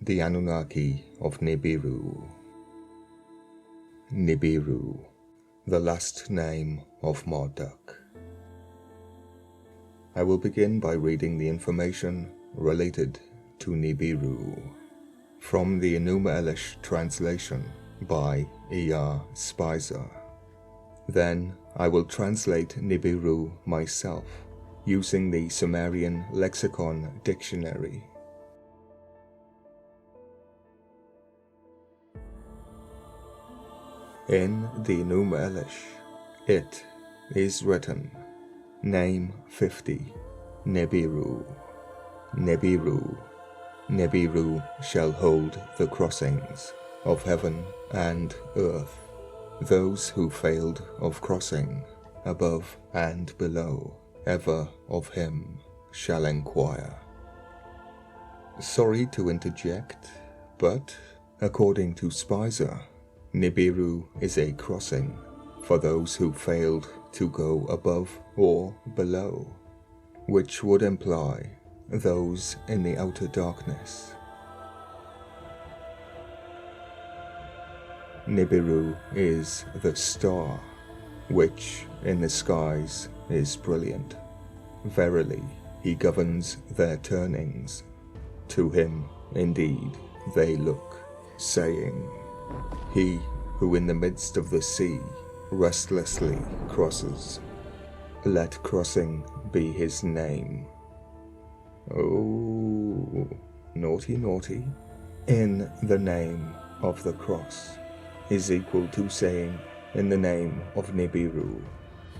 the Anunnaki of Nibiru. Nibiru, the last name of Marduk. I will begin by reading the information related to Nibiru from the Enuma Elish translation by E.R. Spicer. Then I will translate Nibiru myself using the Sumerian Lexicon Dictionary. In the Enuma Elish, it is written, Name 50, Nibiru. Nibiru. Nibiru shall hold the crossings of heaven and earth. Those who failed of crossing above and below, ever of him shall enquire. Sorry to interject, but according to Spicer, Nibiru is a crossing for those who failed to go above or below, which would imply those in the outer darkness. Nibiru is the star, which in the skies is brilliant. Verily, he governs their turnings. To him, indeed, they look, saying, He who in the midst of the sea restlessly crosses, let crossing be his name. Oh, naughty, naughty. In the name of the cross is equal to saying in the name of Nibiru,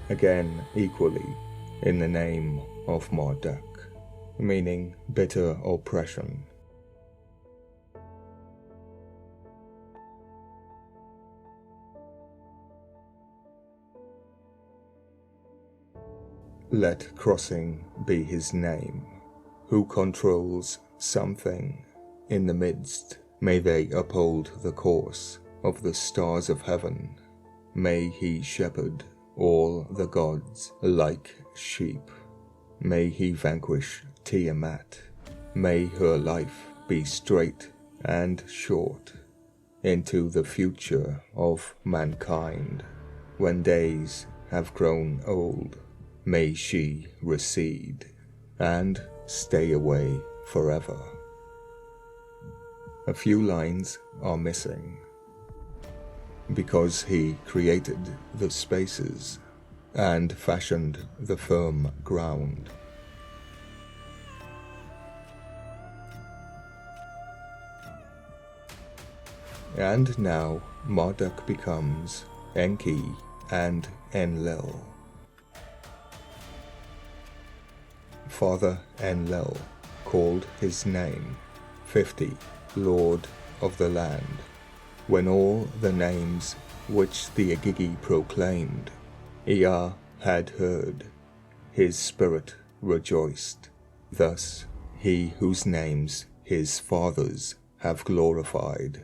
again equally in the name of Marduk, meaning bitter oppression. Let crossing be his name, who controls something in the midst. May they uphold the course of the stars of heaven. May he shepherd all the gods like sheep. May he vanquish Tiamat. May her life be straight and short into the future of mankind. When days have grown old, may she recede and stay away forever. A few lines are missing. Because he created the spaces and fashioned the firm ground. And now Marduk becomes Enki and Enlil. Father Enlil called his name 50, Lord of the land. When all the names which the Agigi proclaimed, Ea had heard, his spirit rejoiced. Thus he whose names his fathers have glorified,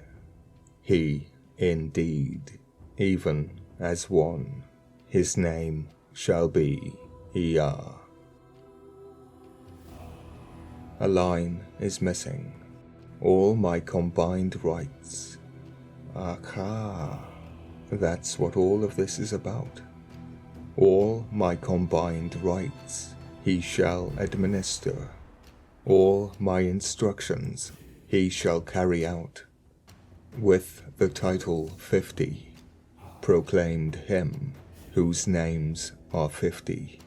he indeed, even as one, his name shall be Ea. A line is missing. All my combined rights. Aha, that's what all of this is about. All my combined rights he shall administer. All my instructions he shall carry out. With the title 50, proclaimed him whose names are 50,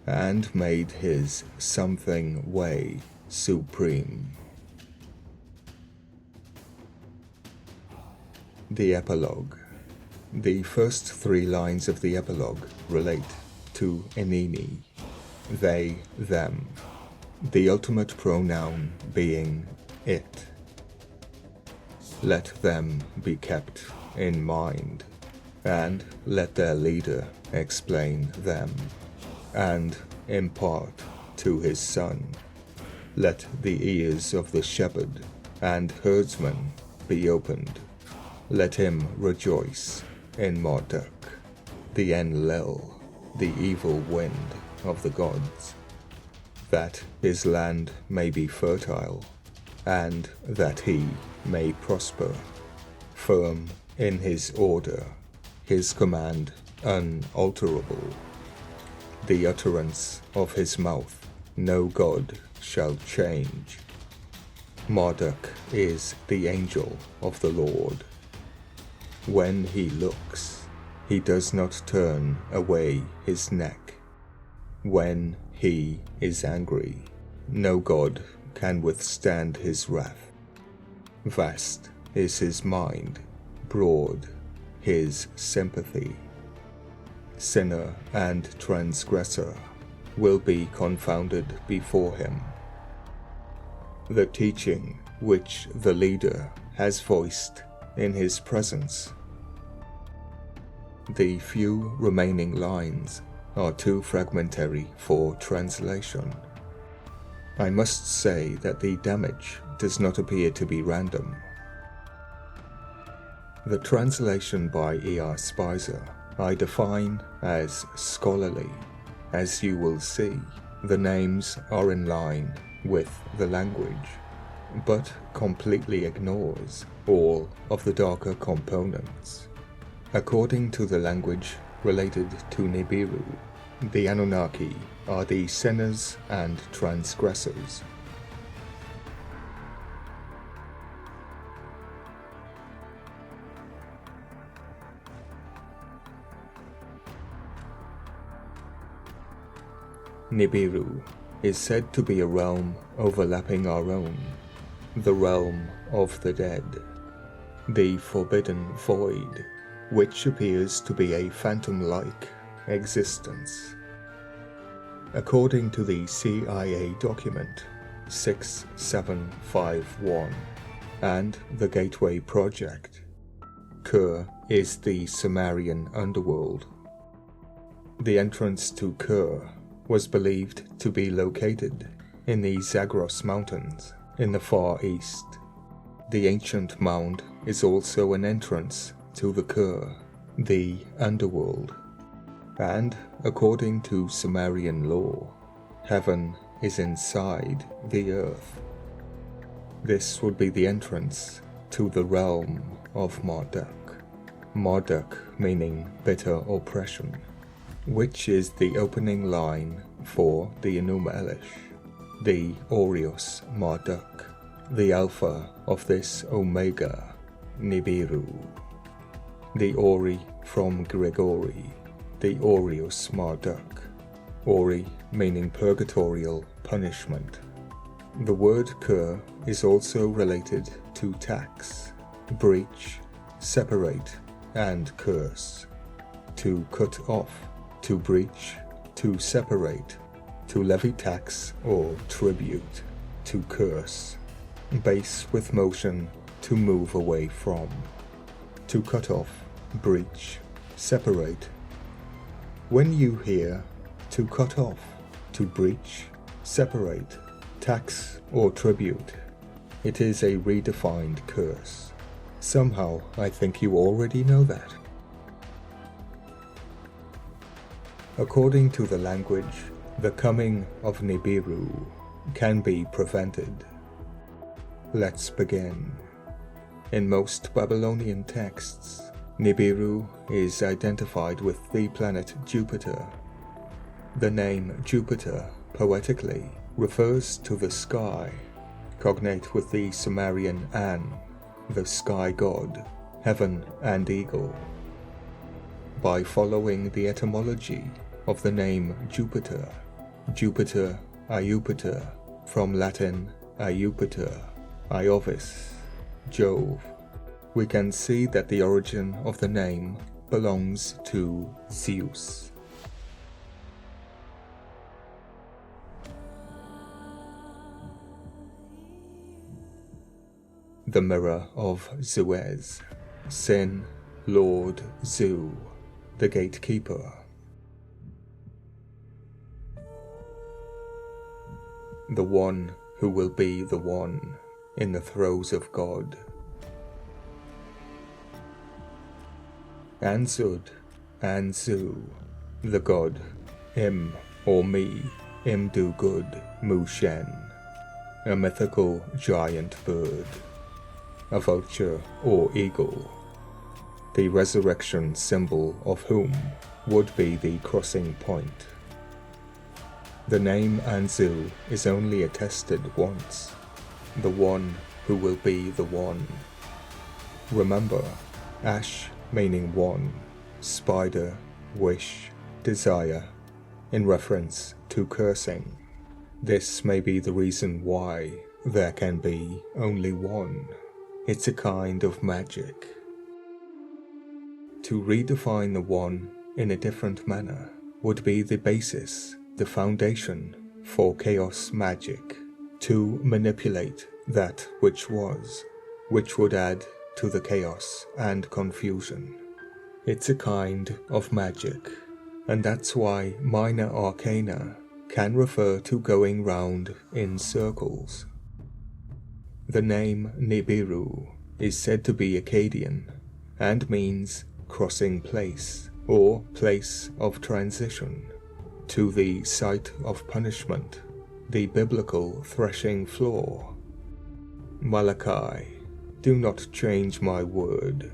and made his something way supreme. The Epilogue. The first 3 lines of the Epilogue relate to Enini, they, them, the ultimate pronoun being it. Let them be kept in mind, and let their leader explain them, and impart to his son. Let the ears of the shepherd and herdsman be opened. Let him rejoice in Marduk, the Enlil, the evil wind of the gods, that his land may be fertile, and that he may prosper, firm in his order, his command unalterable. The utterance of his mouth no god shall change. Marduk is the angel of the Lord. When he looks, he does not turn away his neck. When he is angry, no god can withstand his wrath. Vast is his mind, broad his sympathy. Sinner and transgressor will be confounded before him. The teaching which the leader has voiced in his presence. The few remaining lines are too fragmentary for translation. I must say that the damage does not appear to be random. The translation by E.R. Spicer I define as scholarly. As you will see, the names are in line with the language, but completely ignores all of the darker components. According to the language related to Nibiru, the Anunnaki are the sinners and transgressors. Nibiru is said to be a realm overlapping our own, the realm of the dead, the forbidden void, which appears to be a phantom-like existence. According to the CIA document 6751 and the Gateway Project, Kur is the Sumerian underworld. The entrance to Kur was believed to be located in the Zagros Mountains in the Far East. The ancient mound is also an entrance to the Kur, the underworld, and according to Sumerian lore, heaven is inside the earth. This would be the entrance to the realm of Marduk. Marduk meaning bitter oppression, which is the opening line for the Enuma Elish, the Orios Marduk, the alpha of this Omega, Nibiru. The Ori from Gregory, the Orios Marduk, Ori meaning purgatorial punishment. The word Kur is also related to tax, breach, separate, and curse. To cut off, to breach, to separate, to levy tax or tribute, to curse. Base with motion, to move away from. To cut off, breach, separate. When you hear to cut off, to breach, separate, tax or tribute, it is a redefined curse. Somehow I think you already know that. According to the language, the coming of Nibiru can be prevented. Let's begin. In most Babylonian texts, Nibiru is identified with the planet Jupiter. The name Jupiter, poetically, refers to the sky, cognate with the Sumerian An, the sky god, heaven and eagle. By following the etymology of the name Jupiter, Jupiter, Iupiter, from Latin Iupiter, Iovis, Jove, we can see that the origin of the name belongs to Zeus. The mirror of Zuez, Sin, Lord Zu, the gatekeeper. The one who will be the one in the throes of God. Ansud, Anzu, the god, Im or me, Im do good, Mu Shen. a mythical giant bird, a vulture or eagle, the resurrection symbol of whom would be the crossing point. The name Anzu is only attested once, the one who will be the one. Remember, Ash meaning one, spider, wish, desire, in reference to cursing. This may be the reason why there can be only one. It's a kind of magic. To redefine the one in a different manner would be the basis, the foundation for chaos magic, to manipulate that which was, which would add to the chaos and confusion. It's a kind of magic, and that's why minor arcana can refer to going round in circles. The name Nibiru is said to be Akkadian and means crossing place or place of transition to the site of punishment, the biblical threshing floor. Malachi, do not change my word.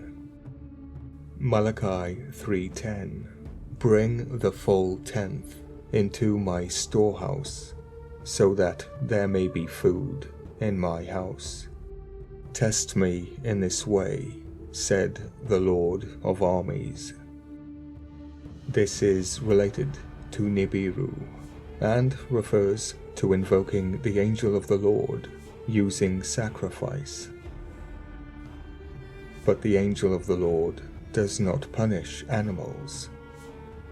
Malachi 3:10, bring the full tenth into my storehouse, so that there may be food in my house. Test me in this way, said the Lord of armies. This is related to Nibiru, and refers to invoking the angel of the Lord using sacrifice. But the angel of the Lord does not punish animals.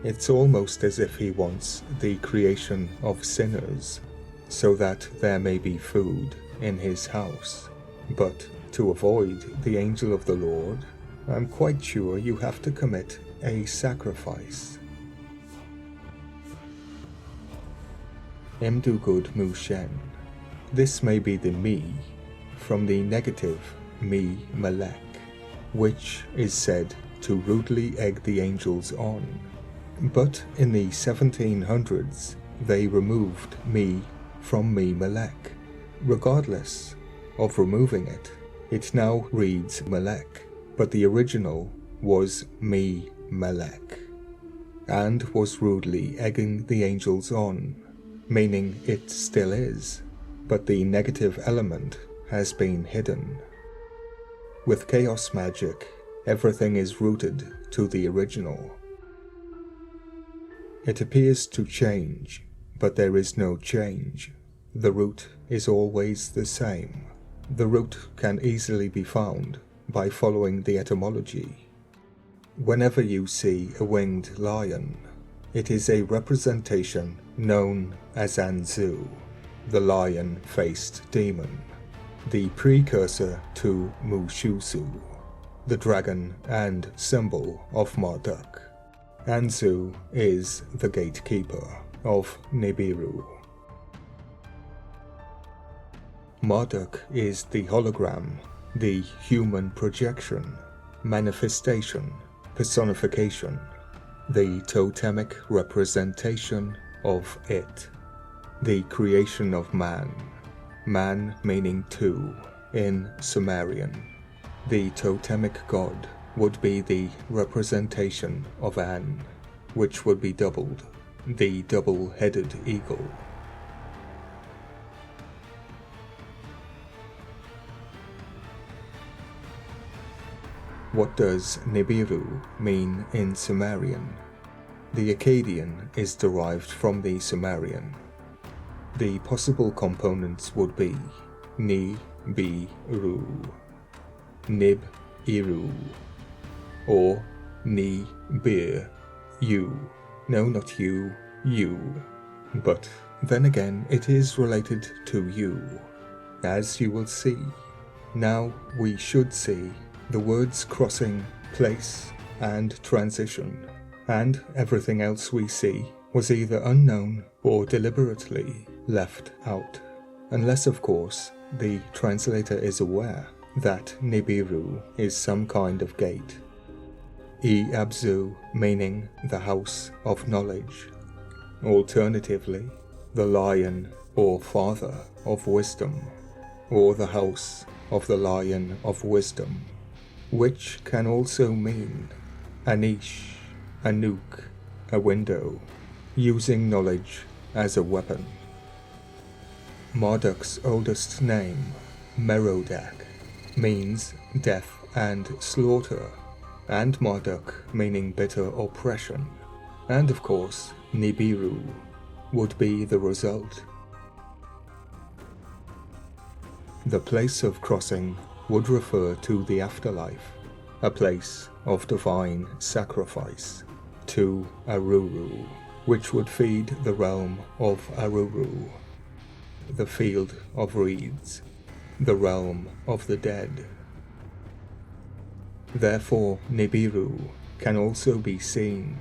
It's almost as if he wants the creation of sinners, so that there may be food in his house. But to avoid the angel of the Lord, I'm quite sure you have to commit a sacrifice. Mdugud Mushen. This may be the me from the negative me Melek, which is said to rudely egg the angels on. But in the 1700s, they removed me from me Melek. Regardless of removing it, it now reads Melek, but the original was me Melek, and was rudely egging the angels on, meaning it still is, but the negative element has been hidden. With chaos magic, everything is rooted to the original. It appears to change, but there is no change. The root is always the same. The root can easily be found by following the etymology. Whenever you see a winged lion, it is a representation known as Anzu, the lion-faced demon, the precursor to Mushusu, the dragon and symbol of Marduk. Anzu is the gatekeeper of Nibiru. Marduk is the hologram, the human projection, manifestation, personification, the totemic representation of it, the creation of man, man meaning two in Sumerian. The totemic god would be the representation of An, which would be doubled, the double-headed eagle. What does Nibiru mean in Sumerian? The Akkadian is derived from the Sumerian. The possible components would be Ni-bi-ru, Nib-iru, or Ni-bir-you. No, not you, you. But then again, it is related to you, as you will see. Now we should see the words crossing, place, and transition, and everything else we see was either unknown or deliberately left out, unless of course the translator is aware that Nibiru is some kind of gate. Abzu meaning the house of knowledge. Alternatively, the lion or father of wisdom, or the house of the lion of wisdom, which can also mean a niche, a nook, a window, using knowledge as a weapon. Marduk's oldest name, Merodach, means death and slaughter, and Marduk meaning bitter oppression, and of course Nibiru would be the result. The place of crossing would refer to the afterlife, a place of divine sacrifice, to Aruru, which would feed the realm of Aruru, the field of reeds, the realm of the dead. Therefore, Nibiru can also be seen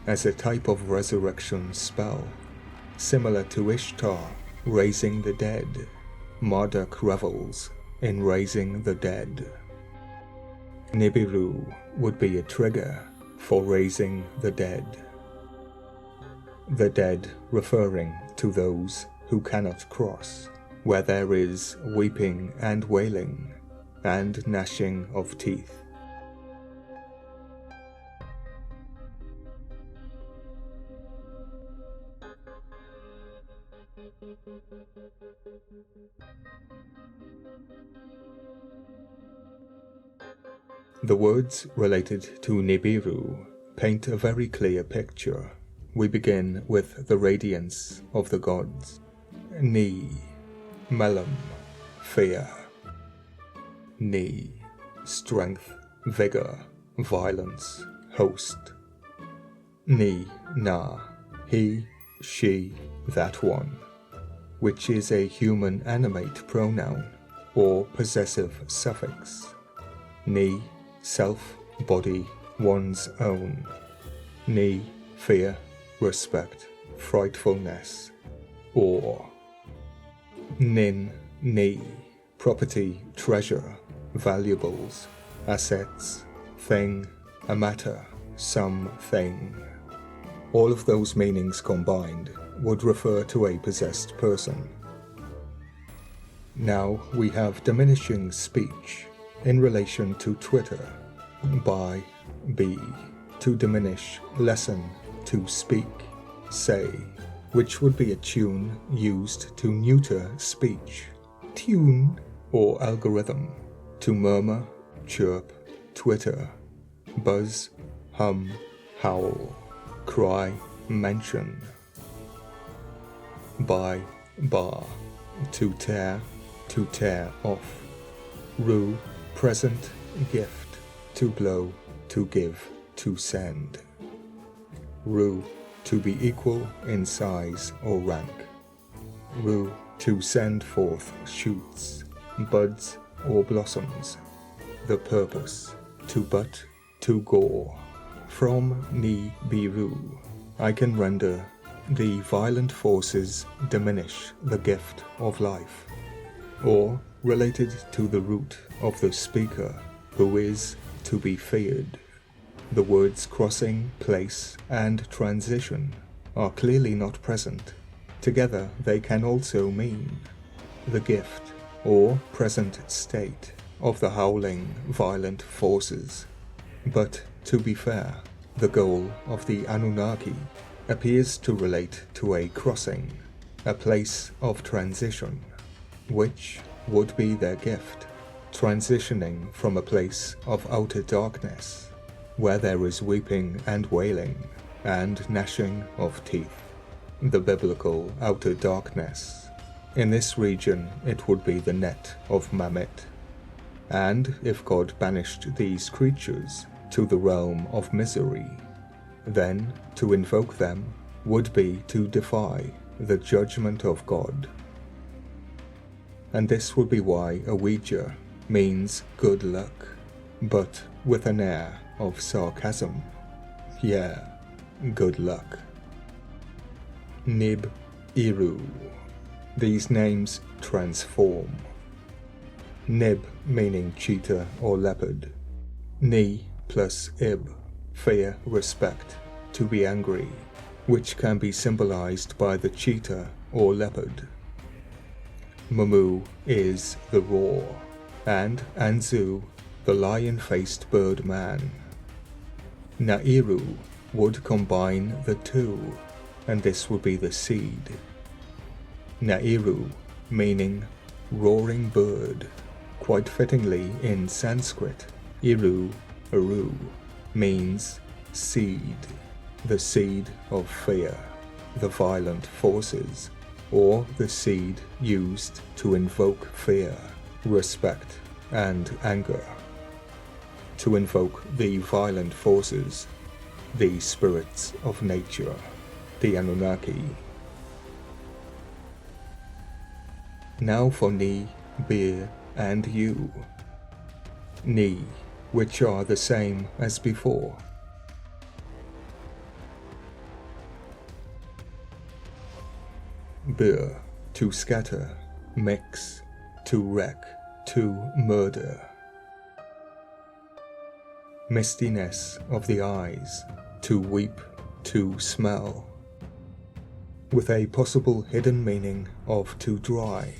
as a type of resurrection spell, similar to Ishtar raising the dead. Marduk revels in raising the dead. Nibiru would be a trigger for raising the dead. The dead referring to those who cannot cross, where there is weeping and wailing, and gnashing of teeth. The words related to Nibiru paint a very clear picture. We begin with the radiance of the gods. Ni, Melam, fear. Ni, strength, vigor, violence, host. Ni, Na, he, she, that one, which is a human animate pronoun or possessive suffix. Ni, self, body, one's own. Ni, fear, respect, frightfulness, awe. Nin, ni, property, treasure, valuables, assets, thing, a matter, something. All of those meanings combined would refer to a possessed person. Now we have diminishing speech in relation to Twitter, by, be, to diminish, lessen, to speak, say, which would be a tune used to neuter speech, tune, or algorithm, to murmur, chirp, twitter, buzz, hum, howl, cry, mention. By, bar, to tear off. Ru, present, gift, to blow, to give, to send. Ru, to be equal in size or rank. Ru, to send forth shoots, buds or blossoms. The purpose, to butt, to gore. From Nibiru, I can render the violent forces diminish the gift of life, or related to the root of the speaker, who is to be feared. The words crossing, place, and transition are clearly not present. Together they can also mean the gift or present state of the howling, violent forces. But to be fair, the goal of the Anunnaki appears to relate to a crossing, a place of transition, which would be their gift, transitioning from a place of outer darkness, where there is weeping and wailing, and gnashing of teeth, the biblical outer darkness. In this region it would be the net of Mammet. And if God banished these creatures to the realm of misery, then to invoke them would be to defy the judgment of God. And this would be why a Ouija means good luck, but with an air of sarcasm. Yeah, good luck. Nibiru. These names transform. Nib meaning cheetah or leopard. Ni plus ib, fear, respect, to be angry, which can be symbolized by the cheetah or leopard. Mumu is the roar, and Anzu the lion-faced bird man. Nairu would combine the two, and this would be the seed. Nairu meaning roaring bird, quite fittingly in Sanskrit, Iru, Aru, means seed, the seed of fear, the violent forces, or the seed used to invoke fear, respect, and anger. To invoke the violent forces, the spirits of nature, the Anunnaki. Now for Ni, Bir, and Yu. Ni, which are the same as before. Bir, to scatter, mix, to wreck, to murder. Mistiness of the eyes, to weep, to smell, with a possible hidden meaning of to dry,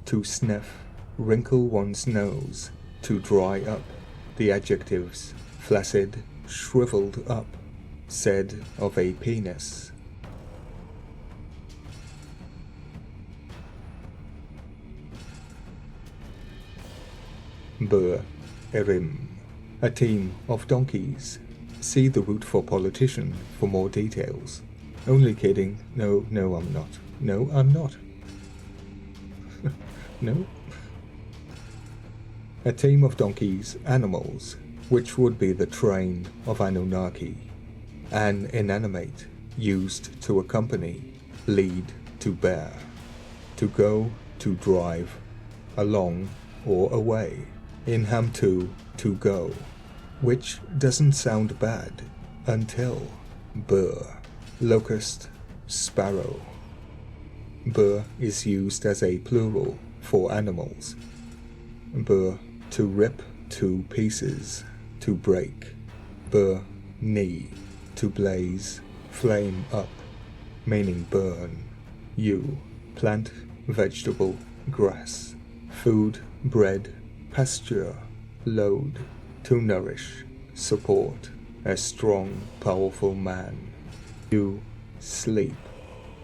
to sniff, wrinkle one's nose, to dry up, the adjectives flaccid, shriveled up, said of a penis. Bur, Erim, a team of donkeys. See the root for politician for more details. Only kidding. No, I'm not. No, I'm not. No. A team of donkeys, animals, which would be the train of Anunnaki. An inanimate, used to accompany, lead, to bear, to go, to drive, along or away. In Hamtu, to go, which doesn't sound bad until Bur, locust, sparrow. Bur is used as a plural for animals. Bur, to rip to pieces, to break. Bur, ni, to blaze, flame up, meaning burn. Yu, plant, vegetable, grass. Food, bread, pasture, load, to nourish, support, a strong, powerful man. Yu, sleep,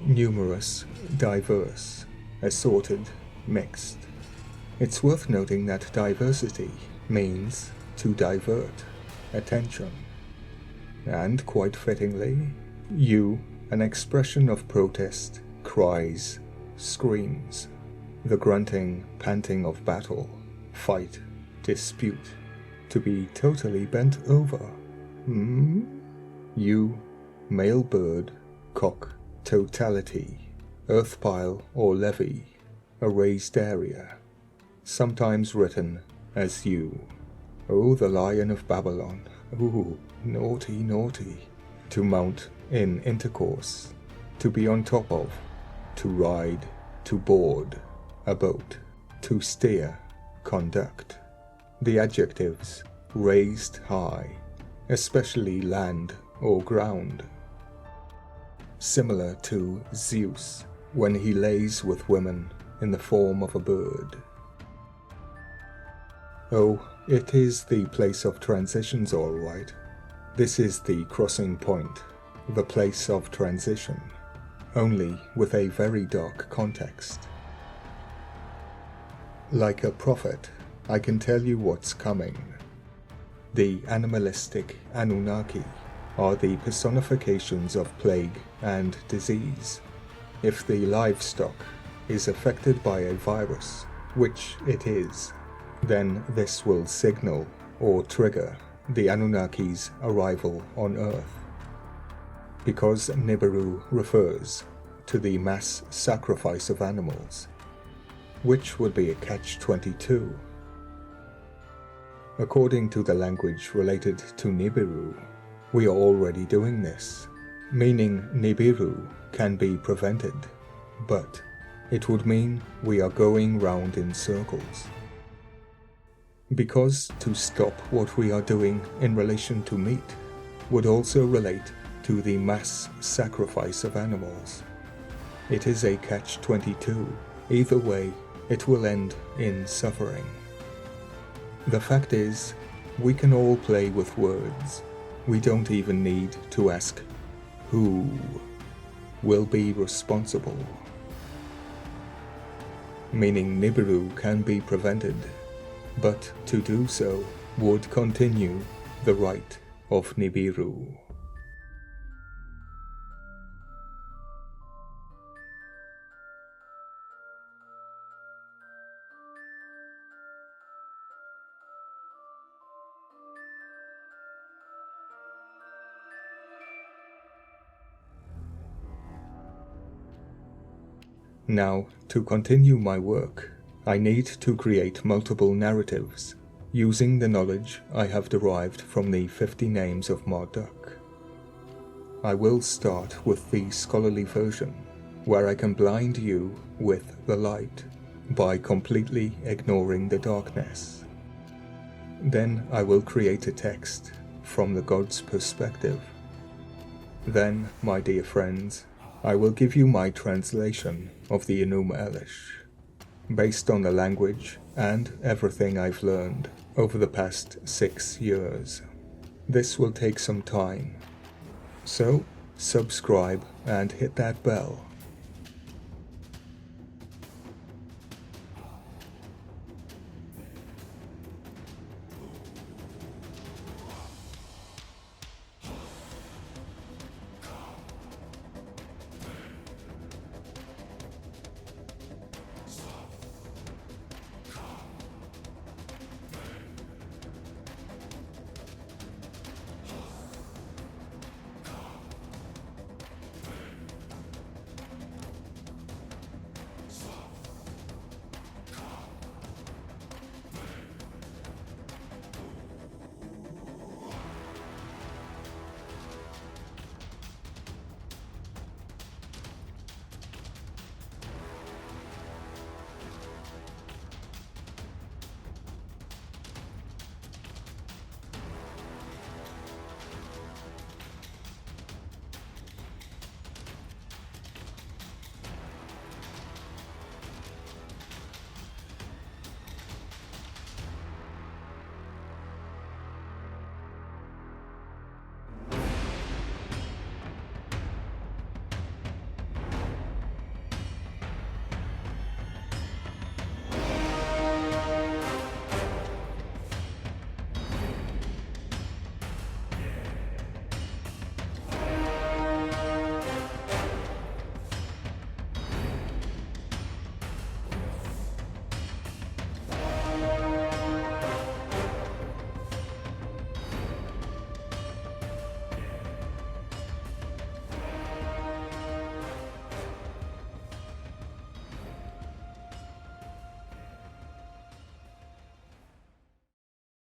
numerous, diverse, assorted, mixed. It's worth noting that diversity means to divert attention. And quite fittingly, Yu, an expression of protest, cries, screams, the grunting, panting of battle, fight, dispute, to be totally bent over. Yu, male bird, cock, totality, earth pile or levee, a raised area, sometimes written as you. Oh, the Lion of Babylon, ooh, naughty, naughty, to mount in intercourse, to be on top of, to ride, to board, a boat, to steer, conduct. The adjectives raised high, especially land or ground. Similar to Zeus when he lays with women in the form of a bird. Oh, it is the place of transitions, all right. This is the crossing point, the place of transition, only with a very dark context. Like a prophet, I can tell you what's coming. The animalistic Anunnaki are the personifications of plague and disease. If the livestock is affected by a virus, which it is, then this will signal or trigger the Anunnaki's arrival on Earth. Because Nibiru refers to the mass sacrifice of animals, which would be a catch-22. According to the language related to Nibiru, we are already doing this, meaning Nibiru can be prevented, but it would mean we are going round in circles. Because to stop what we are doing in relation to meat would also relate to the mass sacrifice of animals. It is a catch-22, Either way, it will end in suffering. The fact is, we can all play with words. We don't even need to ask who will be responsible. Meaning Nibiru can be prevented, but to do so would continue the right of Nibiru. Now, to continue my work, I need to create multiple narratives, using the knowledge I have derived from the 50 names of Marduk. I will start with the scholarly version, where I can blind you with the light by completely ignoring the darkness. Then I will create a text from the god's perspective. Then, my dear friends, I will give you my translation of the Enuma Elish, based on the language and everything I've learned over the past 6 years. This will take some time, so subscribe and hit that bell